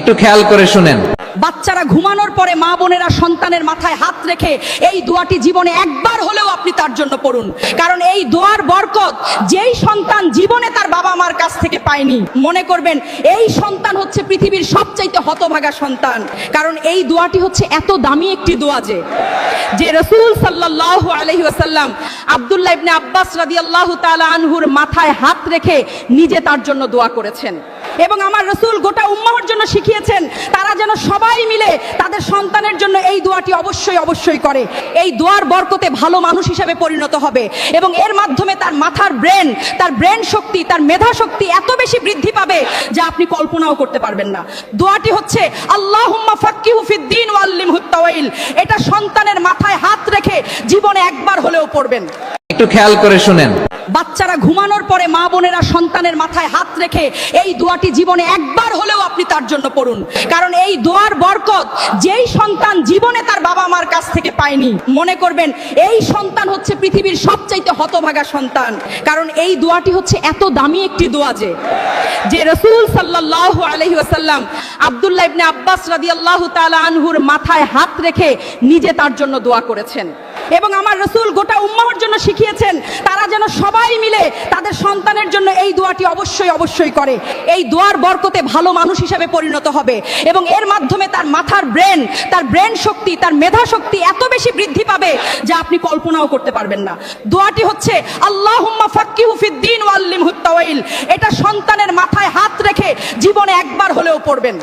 একটু খেয়াল করে শুনেন। বাচ্চারা ঘুমানোর পরে মা বোনেরা সন্তানের মাথায় হাত রেখে এই দোয়াটি জীবনে একবার হলেও আপনি তার জন্য পড়ুন, কারণ এই দোয়ার বরকত যেই সন্তান জীবনে তার বাবা মার কাছ থেকে পায়নি, মনে করবেন এই সন্তান হচ্ছে পৃথিবীর সবচাইতে হতভাগা সন্তান। কারণ এই দোয়াটি হচ্ছে এত দামি একটি দোয়া যে রাসূল সাল্লাল্লাহু আলাইহি ওয়াসাল্লাম আব্দুল্লাহ ইবনে আব্বাস রাদিয়াল্লাহু তাআলা আনহুর মাথায় হাত রেখে নিজে তার জন্য দোয়া করেছেন। এবং আমার রাসূল গোটা উম্মাহর জন্য শিখিয়েছেন তারা যেন সবাই মিলে তাদের সন্তানের জন্য এই দোয়াটি অবশ্যই করে। এই দোয়ার বরকতে ভালো মানুষ হিসেবে পরিণত হবে এবং এর মাধ্যমে তার মাথার ব্রেন শক্তি, তার মেধা শক্তি এত বেশি বৃদ্ধি পাবে যা আপনি কল্পনাও করতে পারবেন না। দোয়াটি হচ্ছে আল্লাহুম্মা ফাক্কিহু ফিদ্দীন ওয়া আল্লিমহুত তাওয়িল। এটা সন্তানের মাথায় হাত রেখে জীবনে একবার হলেও পড়বেন। একটু খেয়াল করে শুনেন। বাচ্চারা ঘুমানোর পরে মা বোনেরা সন্তানের মাথায় হাত রেখে এই দোয়াটি জীবনে একবার হলেও আপনি তার জন্য পড়ুন, কারণ এই দোয়ার বরকত যেই সন্তান জীবনে তার বাবা মার কাছ থেকে পায়নি, মনে করবেন এই সন্তান হচ্ছে পৃথিবীর সবচাইতে হতভাগা সন্তান। কারণ এই দোয়াটি হচ্ছে এত দামি একটি দোয়া যে রাসূল সাল্লাল্লাহু আলাইহি ওয়াসাল্লাম আব্দুল্লাহ ইবনে আব্বাস রাদিয়াল্লাহু তাআলা আনহুর মাথায় হাত রেখে নিজে তার জন্য দোয়া করেছেন। এবং আমার রাসূল গোটা উম্মাহর জন্য শিখিয়েছেন তারা যেন সবাই মিলে তাদের সন্তানের জন্য এই দোয়াটি অবশ্যই করে। এই দোয়ার বরকতে ভালো মানুষ হিসেবে পরিণত হবে এবং এর মাধ্যমে তার মাথার ব্রেন শক্তি, তার মেধা শক্তি এত বেশি বৃদ্ধি পাবে যা আপনি কল্পনাও করতে পারবেন না। দোয়াটি হচ্ছে আল্লাহুম্মা ফাক্কিহু ফিদ্দীন ওয়া আল্লিমহুত তাওয়িল। এটা সন্তানের মাথায় হাত রেখে জীবনে একবার হলেও পড়বেন।